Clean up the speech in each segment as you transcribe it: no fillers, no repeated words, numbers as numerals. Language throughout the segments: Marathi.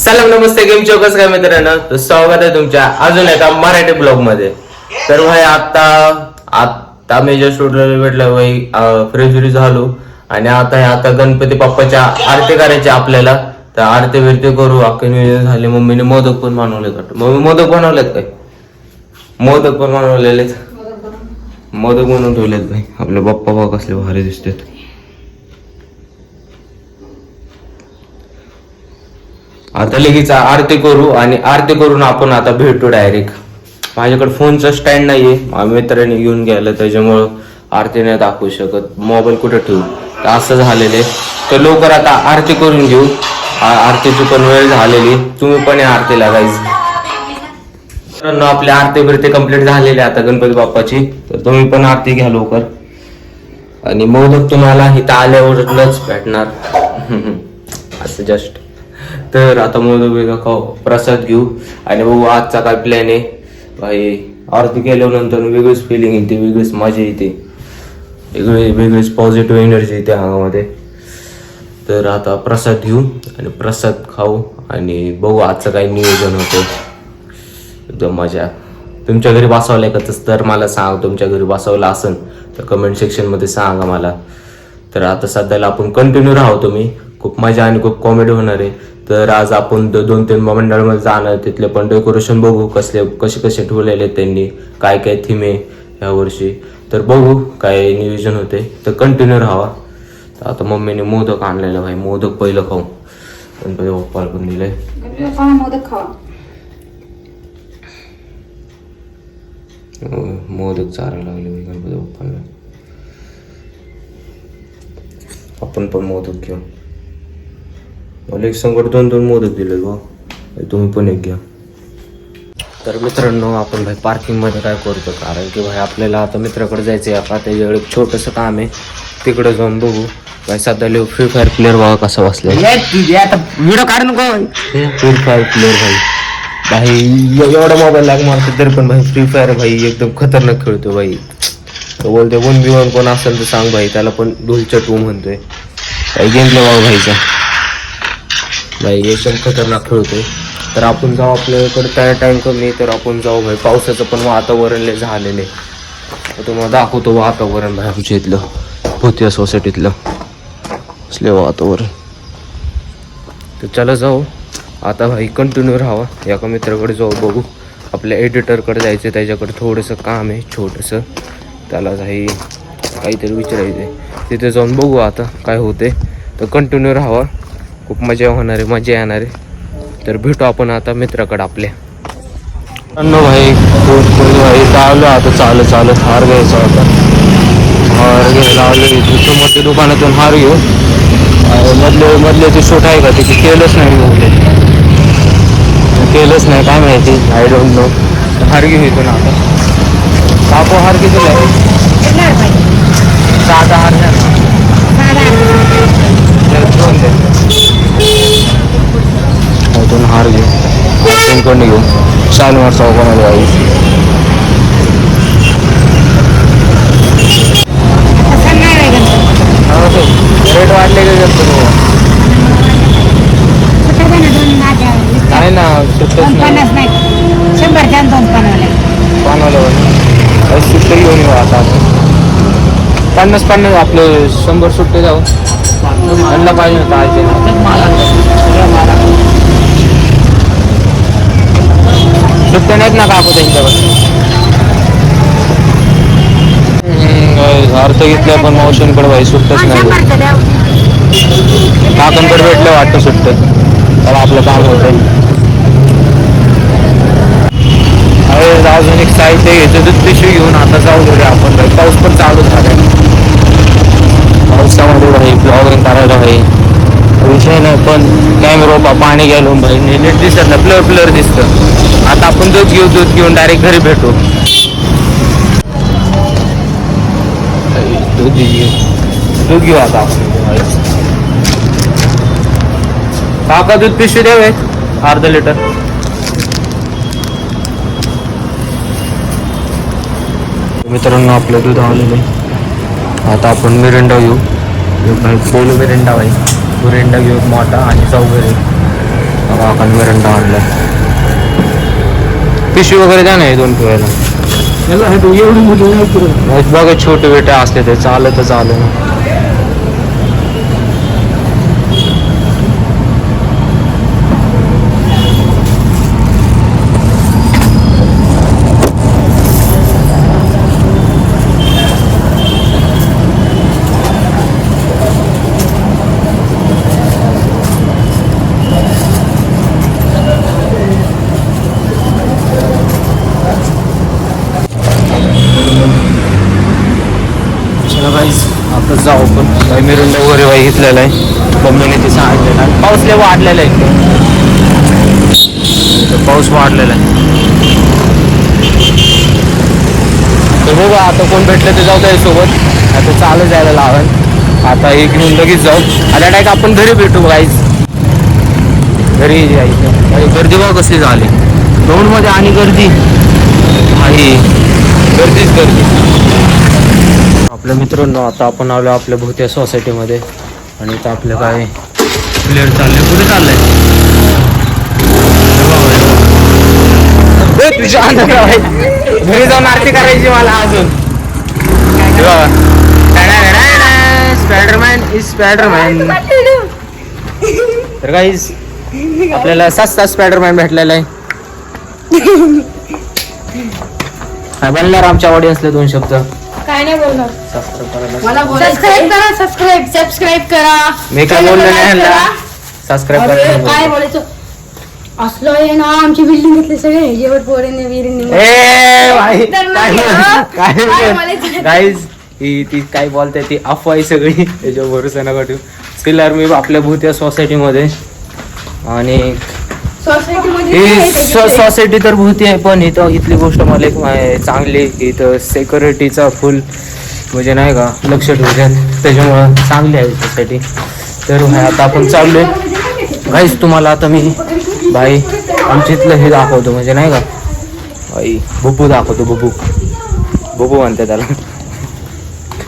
सलाम नमस्ते गेम चौकस काय मित्रांनो, तर स्वागत आहे तुमच्या अजून एका मराठी ब्लॉग मध्ये. तर भाई आता मी जस्ट भेटलं भाई, फ्रेश झालो आणि आता गणपती बाप्पाच्या आरती करायची आपल्याला. तर आरती बिरती करू, अख्खे नियोजन झाले. मम्मीने मोदक पण बनवलेत. मम्मी मोदक बनवलेत काय? मोदक पण बनवलेले, मोदक बनवून ठेवलेत भाई. आपले बाप्पा बघ कसले भारी दिसतात. आता लगेच आरती करू आणि आरती करून आपण आता भेटू डायरेक्ट. माझ्याकडे फोनचं स्टँड नाहीये, माझ्या मित्राने घेऊन गेलं, त्याच्यामुळं आरती नाही दाखवू शकत. मोबाईल कुठे ठेवू, तर असं झालेलं. तर लवकर आता आरती करून घेऊ. आरतीची पण वेळ झालेली. तुम्ही पण या आरतीला गाईज. मित्रांनो, आपली आरती बिरती कंप्लीट झालेली आता गणपती बाप्पाची. तर तुम्ही पण आरती घ्या लवकर. आणि मोदक तुम्हाला इथं आल्यावरच भेटणार असं जस्ट. तर आता मोदक खाऊ, प्रसाद घेऊ आणि बघू आजचा काय प्लॅन आहे. भाई आरती केल्यानंतर वेगळीच फिलिंग येते, वेगळीच मजा येते, वेगळीच पॉझिटिव्ह एनर्जी येते अंगामध्ये. तर आता प्रसाद घेऊ आणि प्रसाद खाऊ आणि बघू आजचं काय नियोजन होतं. एकदम मजा. तुमच्या घरी बसवलंय का? तर मला सांगा, तुमच्या घरी बसवलं असेल तर कमेंट सेक्शन मध्ये सांगा मला. तर आता सध्याला आपण कंटिन्यू राहू. तुम्ही खूप मजा आणि खूप कॉमेडी होणार आहे. तर आज आपण 2-3 मंडळामध्ये जाणार, तिथले पण डेकोरेशन बघू कसे ठेवलेले त्यांनी, काय थीम आहे ह्या वर्षी. तर बघू काय नियोजन होते. तर कंटिन्यू राहावा. तर आता मम्मीने मोदक आणलेलं भाई, मोदक पहिलं खाऊ. गणपती बाप्पाला पण दिलंय मोदक खावा. मोदक चारायला लागले गणपती बाप्पाला. आपण पण मोदक घेऊ. मला एक संकट 2 मोदक दिले बा, तुम्ही पण एक घ्या. तर मित्रांनो, आपण भाई पार्किंग मध्ये काय करतो, कारण की भाई आपल्याला आता मित्राकडे जायचंय. आता त्याच्याकडे एक छोटंसं काम आहे, तिकडे जाऊन बघू. भाई सध्या फ्री फायर प्लेअर बघा कसा बसलाय. व्हिडिओ काढ नको. फ्री फायर प्लेअर भाई एवढा मोबाईल लाग मारतो तरी पण भाई फ्री फायर भाई एकदम खतरनाक खेळतो भाई. तो बोलते 1v1 कोण असेल तर सांग भाई, त्याला पण ढोलच्या टू म्हणतोय. काही गेम प्ले बाबा भाईचा भाई एकदम खतरनाक खेळतोय. तर आपण जाऊ, आपल्याकडे काय टाइम कमी, तर आपण जाऊ भाई. पावसाचं पण वातावरण लय झालेले. तुम्हाला दाखवतो वातावरण भाई आमच्या इथलं, भूतिया सोसायटीतलं असले वातावरण. तर चला जाऊ आता भाई, कंटिन्यू राहावा. एका मित्राकडे जाऊ, बघू. आपल्या एडिटरकडे जायचं, त्याच्याकडे थोडंसं काम आहे छोटंसं, त्याला भाई काहीतरी विचारायचं आहे. तिथे जाऊन बघू आता काय होते. तर कंटिन्यू राहावा, खूप मजा होणार आहे, मजा येणार आहे. तर भेटू आपण आता मित्राकडे आपल्या. भाई भाई आलो आता चालत हार घ्यायचा होता. हार घ्यायला आलो समोरच्या दुकानातून हार घेऊ. मधले ते शूट आहे का, ते केलंच नाही काय माहिती, आय डोंट नो. हार घेऊ इथून आता. कापो हार किती आहे? साधा हार नाही, इथून हार घेऊ. इथून घेऊ शालिमार चौकामध्ये आई. रेट वाढले का जास्त नाही ना, सुट्टच नाही. 100 पानवाल्यावर सुट्टे घेऊन येऊ आता आपण. 50 आपले 100 सुट्टे जाऊ. त्यांना पाहिजे होतं आजी. सुट्टे नाहीत ना काकू त्यांच्यावर. अर्थ घेतल्या पण मावशींकडे भाई सुट्टच नाही. काकांकडे भेटलं वाटतं सुट्ट, तर आपलं काम होतं. अजून एक साहित्य घ्यायचं, दूध पिशवी घेऊन आता जाऊ घरी आपण. भाई पाऊस पण चालू झालाय. पावसामध्ये भाई ब्लॉगिंग करायला भाई विषय नाही, पण कॅमेरा पाणी घालून भाई नीट दिसत नाही, ब्लर दिसतं. आता आपण दूध घेऊन डायरेक्ट घरी भेटू. दूध घेऊ आता आपण. काका दूध पिशवी द्यावे अर्धा लिटर. मित्रांनो, आपलं दूध आलेलं आहे. आता आपण मिरिंडा घेऊ. फुल मिरिंडा भाई, मिरिंडा घेऊ मोठा आणि 4 घरी. आपण मिरंडा आणलाय. पिशवी वगैरे द्या नाही 2 ठेवायला. एवढी मोठी नाही पुरत. बघा छोटे बेटे असते ते चालतच आलं. आता जाऊ पण काही मिरंडा वगैरे बाई घेतलेला आहे. मम्मीने ते सांगितलेलं आहे. पाऊस लय वाढलेला आहे. पाऊस वाढलेला आहे. तर बघा आता कोण भेटलं ते जाऊ त्या सोबत. आता चालत जायला लावेल. आता हे घेऊन लगेच जाऊ. आता डायरेक्ट आपण घरी भेटू गाईज. घरी जायचं. गर्दी बघा कसली झाली ग्राउंडमध्ये आणि गर्दी आहे. गर्दीच गर्दी. आपल्या मित्रांनो आता आपण आलो आपल्या भोवत्या सोसायटीमध्ये आणि इथं आपलं काय प्लेअर चाललंय. कुठे चाललंय तुझ्या घरी जाऊन आरती करायची मला अजून. Spiderman is Spiderman. तर काहीच आपल्याला 7 स्पायडरमॅन भेटलेला आहे. काय बोलणार आमच्या ऑडियन्सला 2 शब्द. काय नाही बोलणार. सबस्क्राईब करा. मी काय बोललो नाही. सबस्क्राईब काय करा. बोलायचं असलं आहे ना. आमची बिल्डिंग घेतली सगळे जेवढ पोरेने विरीने. गाईज ती काय बोलते ती अफवा आहे सगळी. त्याच्या भरोसा नका ठेवू. स्किलर मी आपल्या भूत्या सोसायटीमध्ये आणि सोसायटी तर भूती आहे पण इथं इथली गोष्ट मला एक चांगली इथं सिक्युरिटीचा फुल म्हणजे नाही का लक्ष ठेवतात त्याच्यामुळं चांगली आहे सोसायटी. तर आता आपण चाललोय गाईज. तुम्हाला आता मी भाई आमच्या इथलं हे दाखवतो म्हणजे नाही का भाई बबू दाखवतो. बबू म्हणते त्याला.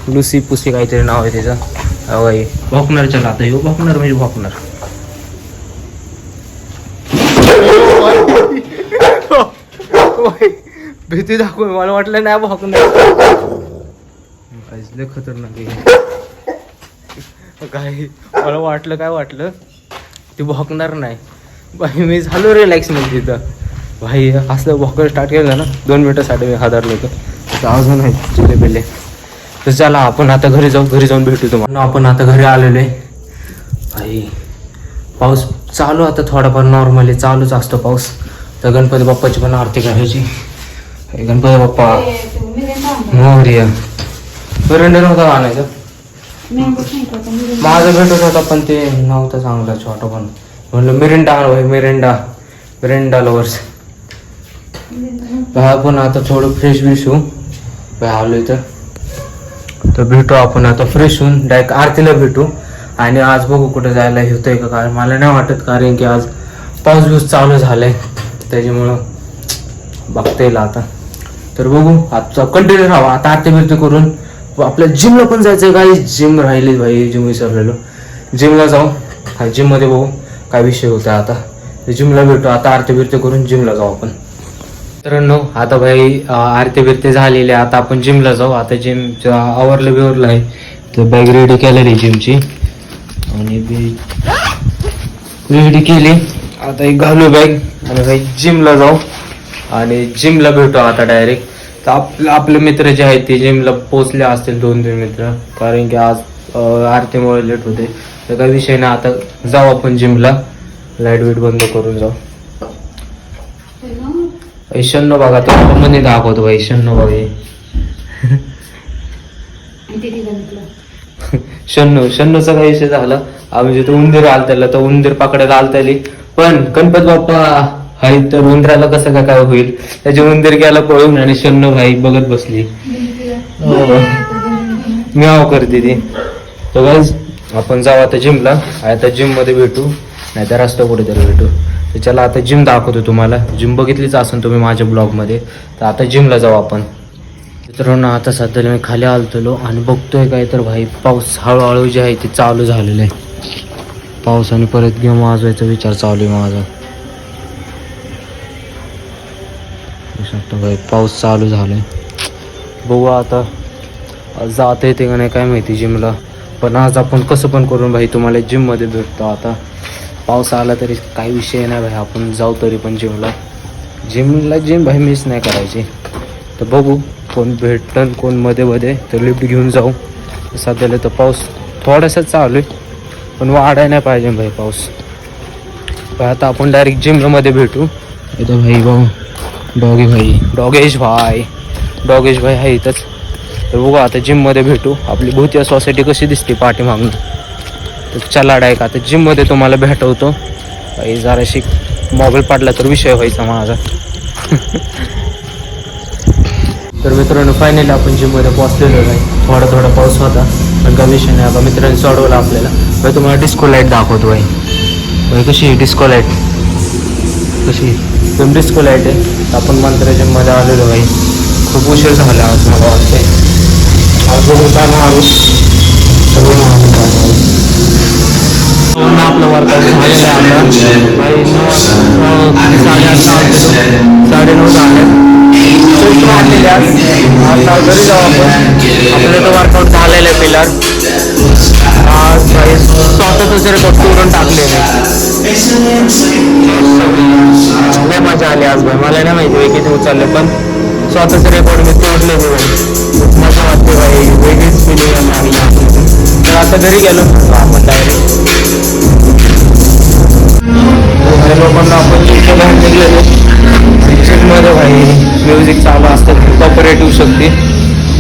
लुसी पुसी काहीतरी नाव आहे त्याचं. भाई भोकनरच्या लाता येऊ. भोकनर म्हणजे भोकनर. भीती दाखवून मला वाटलं नाही भोकनर. लय खतरनाक काय. मला काय वाटलं ते भोकणार नाही. भाई मी झालो रिलॅक्स मध्ये तिथं. भाई असलं भोकर स्टार्ट केलं ना 2 मिनिटासाठी मी हादरलो तर अजून आहे चिले पेले. तर चला आपण आता घरी जाऊ. घरी जाऊन भेटू तुम्हाला. आपण आता घरी आलेलो आहे. भाई पाऊस चालू आता थोडाफार नॉर्मली चालूच असतो पाऊस. तर गणपती बाप्पाची पण आरती करायची. गणपती बाप्पा मोरया. मिरंडा नव्हता आणायचं. माझं भेटत होता पण ते नव्हतं चांगलं छोटं पण. म्हणलं मिरिंडा आण भाई. Mirinda lovers. आपण आता थोडं फ्रेश बिश होऊ. आलो तर भेटू आपण आता फ्रेश होऊन डायरेक्ट आरतीला भेटू. आणि आज बघू कुठं जायला होतंय का काय मला नाही वाटत कारण की आज पाऊस बिऊस चालू झालाय त्याच्यामुळं बघता येईल आता. तर बघू आता कंटिन्यू राहावं. आता आरती बिरती करून आपल्या जिमला पण जायचं आहे. काही जिम राहिली भाई. जिम विसरलेलो. जिमला जाऊ. हा जिममध्ये बघू काय विषय होता. आता जिमला भेटू. आता आरती बिरती करून जिमला जाऊ आपण. मित्रांनो आता भाई आरती बिरती झालेली आहे. आता आपण जिमला जाऊ. आता जिमचं आवरलं बिवरलं आहे. तर बॅग रेडी केलेली जिमची आणि रेडी केली. आता एक घालू बॅग आणि भाई जिमला जाऊ आणि जिमला भेटू आता डायरेक्ट. तर आपले मित्र जे आहेत ते जिमला पोचले असतील 2-3 मित्र कारण की आज आरतीमुळे लेट होते. तर काही विषय नाही. आता जाऊ आपण जिमला. लाईट बीट बंद करून जाऊ. 96 बघा तर मध्ये दाखवतो भाई. 96 बघा. 96चा काही विषय झाला. आम्ही जिथं उंदीर आल त्याला तर उंदीर पकडायला आलता आली पण गणपती बाप्पा हाय तर उंदराला कसं काय होईल. त्याचे उंदीर गेला पळून आणि 96 भाई बघत बसली. म्याव करते ती. तर गाईज आपण जाऊ आता जिमला. आता जिम मध्ये भेटू नाही तर रस्ता कुठेतरी भेटू. तर चला आता जिम दाखवतो तुम्हाला. जिम बघितलीच असेल तुम्ही माझ्या ब्लॉगमध्ये. तर आता जिमला जाऊ आपण. मित्रांनो आता सध्याला मी खाली आलतो आणि बघतोय काय तर भाई पाऊस हळूहळू जे आहे ते चालू झालेलं आहे. पावसाने परत गेम वाजवायचा विचार चालू आहे माझा. भाई पाऊस चालू झालाय. बघू आता जाता येते का नाही काय माहिती जिमला. पण आज आपण कसं पण करून भाई तुम्हाला जिममध्ये भेटतो. आता पाऊस आला तरी काही विषय नाही भाई, आपण जाऊ तरी पण जिम भाई मिस नाही करायची. तर बघू कोण भेटतं कोण मध्ये तर लिफ्ट घेऊन जाऊ. सध्याला तर पाऊस थोडासा चालू आहे पण वाढाय नाही पाहिजे भाई पाऊस. आता आपण डायरेक्ट जिममध्ये भेटू. इथं भाई भाऊ डॉगेश भाई आहे इथंच. तर बघू आता जिममध्ये भेटू. आपली भूतिया सोसायटी कशी दिसते पाठीमागून. तर चला डायरेक्ट आता जिममध्ये तुम्हाला भेटवतो. काही जराशी मोबाईल पडला तर विषय व्हायचा माझा. तर मित्रांनो फायनली आपण जिममध्ये पोहोचलेलो आहे. थोडा पाऊस होता पण काही विषय नाही. आता मित्रांनी सोडवलं आपल्याला. भाई तुम्हाला डिस्को लाईट दाखवतो भाई कशी आहे डिस्को लाईट. कशी एकदम डिस्को लाईट आहे. आपण मंत्र जिममध्ये आलेलो भाई. खूप उशीर झाला आज मला वाटते. आज बघून काय आपलं वर्कआउट झालेलं आहे आता भाई. 9:30 झाले. वाटलेले आता घरी जाऊ आपण. आपल्याला तो वर्कआउट झालेलं आहे पिलर. आज भाई स्वतःच रेकॉर्ड करून टाकले लय मजा आली आज भाई. मला नाही माहिती किती उचलले पण स्वतःच रेकॉर्ड मी तोडले भाई. खूप मजा वाटते भाई. वेगळीच फिलिंग लागली. तर आता घरी गेलो आपण डायरेक्ट. लोकांना आपण जिमच्या बाहेर निघलेलो. जिममध्ये भाई म्युझिक चालू असतं कॉपरेट होऊ शकते.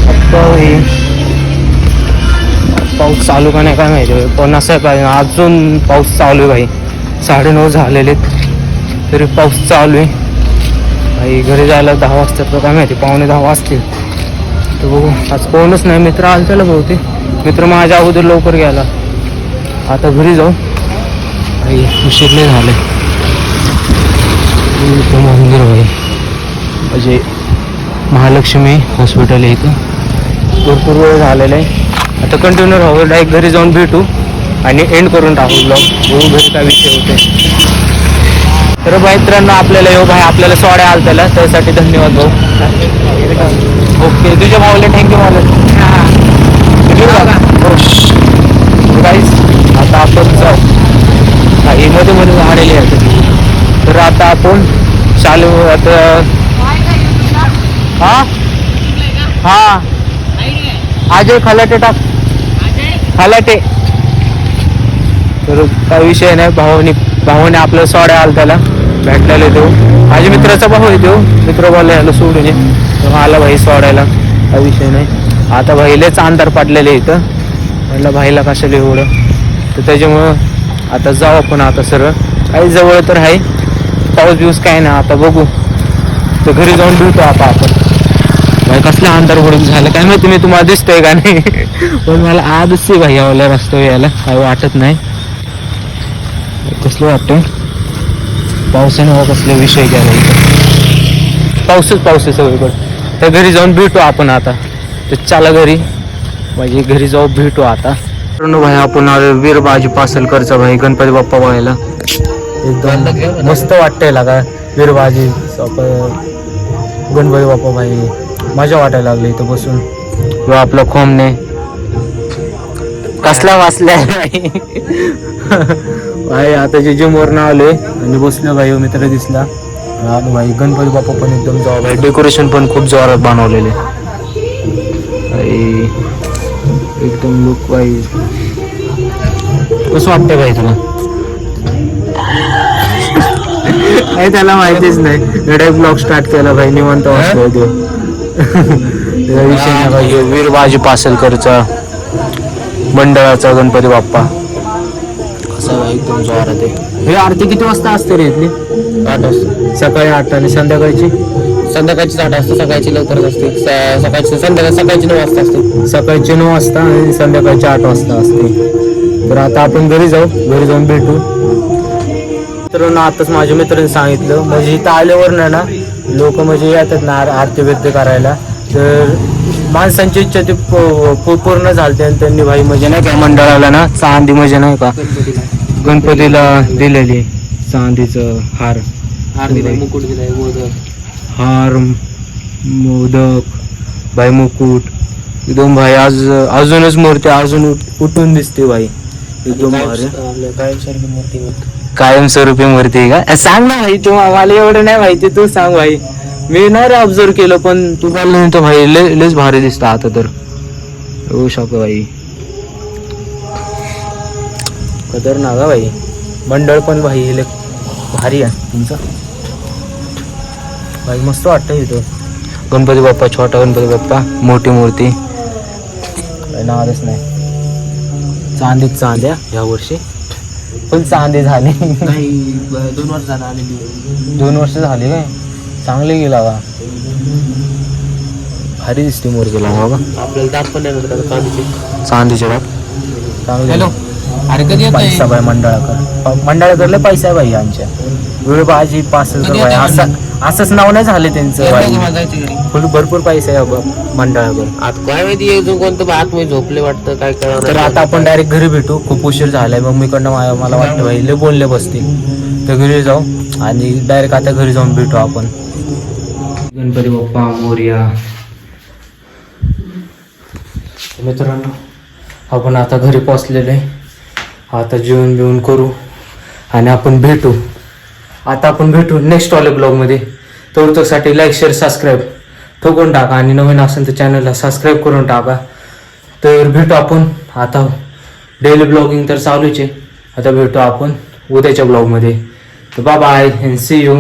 आता पाऊस चालू का नाही काय माहिती पण असं पाहिजे. अजून पाऊस चालू आहे भाई. 9:30 झालेले तरी पाऊस चालू आहे भाई. घरी जायला 10 वाजतात तर काय माहिती 9:15 वाजतील. तर बघू आज कोणच नाही. मित्र आला त्याला बहुतेक मित्र माझ्या अगोदर लवकर गेला. आता घरी जाऊ भाई. उशीर नाही झाले. मंदिर भाई म्हणजे महालक्ष्मी हॉस्पिटल आहे इथं. भरपूर वेळ झालेला आहे. आता कंटिन्यू राहू. डायरेक्ट घरी जाऊन भेटू आणि एंड करून टाकू ब्लॉग. बघू घरी काय विषय होते. तर भाई मित्रांनो आपल्याला येऊ भाई आपल्याला सोड्या आल त्याला त्यासाठी धन्यवाद भाऊ. ओके तुझ्या भाऊला थँक्यू मला. गाईस आता आपण जाऊ. हे मध्ये झालेले आहेत. तर आता आपण चालू आता. हा अजय खलाटे टाक खलाटे. तर काही विषय नाही. भावाने आपल्याला सोड्या आला त्याला भेटलेले देऊ. माझ्या मित्राचा भाऊ आहे देऊ. मित्र बोलला याला सोडून ये आला भाई सोडायला. काही विषय नाही. आता भाईलेच अंधार पडलेले इथं. म्हटलं भाईला कशाला एवढं. तर त्याच्यामुळं आता जाऊ आपण आता सरळ. काही जवळ तर आहे. पाऊस बिऊस काय नाही. आता बघू तर घरी जाऊन भेटू आता आपण. भाई कसला अंधार पडून झालं काय माहिती. मी तुम्हाला दिसतोय का नाही पण मला आजच भाई यावला रस्ता यायला काही वाटत नाही. कसलं वाटतं पावसाने कसले विषय घ्यायला इथं. पाऊस आहे सगळीकडे. तर घरी जाऊन भेटू आपण आता. तर चला घरी म्हणजे घरी जाऊ भेटू आता. भाई आपण वीरबाजी पासलकरचा भाई गणपती बाप्पा बघायला. एकदम मस्त वाटतंय लागा वीरबाजी गणपती बाप्पा भाई. मजा वाटायला लागली इथं बसून. किंवा आपलं खोमने कसला वाचलाय भाई. आता जे जिमवरनं आलोय आणि बसलो भाई. मित्र दिसला आलो भाई. गणपती बाप्पा पण एकदम जाऊ भाई. डेकोरेशन पण खूप जोरात बनवलेले भाई. एकदम लुक भाई. कसं वाटतंय भाई तुला. काही त्याला माहितीच नाही. डायरेक्ट ब्लॉग स्टार्ट केला भाई. निवांत वाचलो तो. विषय नाही भाई. वीरबाजी पासलकरचा मंडळाचा गणपती बाप्पा कसा एकदम जोरात आहे. हे आरती किती वाजता असते रे इथली. 8 वाजता. सकाळी 8 आणि संध्याकाळची 8 वाजता. सकाळची लवकर असते. सकाळची 9 वाजता असते. सकाळची 9 वाजता आणि संध्याकाळची 8 वाजता असते. तर आता आपण घरी जाऊ. घरी जाऊन भेटू. मित्रांनो आताच माझ्या मित्रांनी सांगितलं म्हणजे इथं आल्यावर ना लोक म्हणजे येतात ना आरती व्यक्त करायला. तर माणसांची इच्छा ती पूर्ण झालते आणि त्यांनी भाई म्हणजे नाही का मंडळाला ना चांदी म्हणजे नाही का गणपतीला दिलेली चांदीचं हार दिलाय. मुकुट दिलाय. हार, मोदक, भाई मुकुट एकदम भाई. आज अजूनच मूर्ती अजून उठून दिसते भाई. एकदम भारी. कायमस्वरूपी मूर्ती आहे का? सांग ना भाई, तू मला एवढं नाही माहिती, तू सांग भाई. मी नाही रे ऑब्झर्व केलं, पण तू बोलल्यानंतर भाई लयच भारी दिसतं आता तर. होऊ शकतो भाई. कदर ना का भाई. मंडळ पण भाई लय भारी आहे तुमचं भाई. मस्त वाटतं इथं. गणपती बाप्पा, छोटा गणपती बाप्पा, मोठी मूर्ती. काही नावच नाही. चांदीत चांद्या ह्या वर्षी फुल चांदी झाली. 2 वर्ष झालं आलेली. 2 वर्ष झाली काय? चांगली गेला बा. भारी दिसते मूर्तीला बाबा. आपल्याला दात पण नाही चांदीचे दात चांगले. हॅलो, अरे कधी येत पैसा बाय मंडळाकडले पैसा आहे भाई आमच्या. वेळ भाजी 5,000 रुपये असंच नाव नाही झाले त्यांचं भाई. फुल भरपूर पैसा आहे मंडळाकडे. आता काय माहिती एकदम कोणतं आत मी झोपले वाटतं काय तर आता आपण डायरेक्ट घरी भेटू. खूप उशीर झालाय मम्मीकडनं. मला वाटतं भाई लय बोलले बसतील, तर घरी जाऊ आणि डायरेक्ट आता घरी जाऊन भेटू आपण. गणपती बाप्पा मोरया. मित्रांनो आपण आता घरी पोचलेलो आहे. आता जेवण बिवून करू आणि आपण भेटू. आता आपण भेटू नेक्स्ट वाले ब्लॉगमध्ये. तोसाठी लाईक शेअर सबस्क्राईब ठोकून टाका आणि नवीन असेल तर चॅनलला सबस्क्राईब करून टाका. तर भेटू आपण आता. डेली ब्लॉगिंग तर चालूच आहे. आता भेटू आपण उद्याच्या ब्लॉगमध्ये. तर bye bye and see you.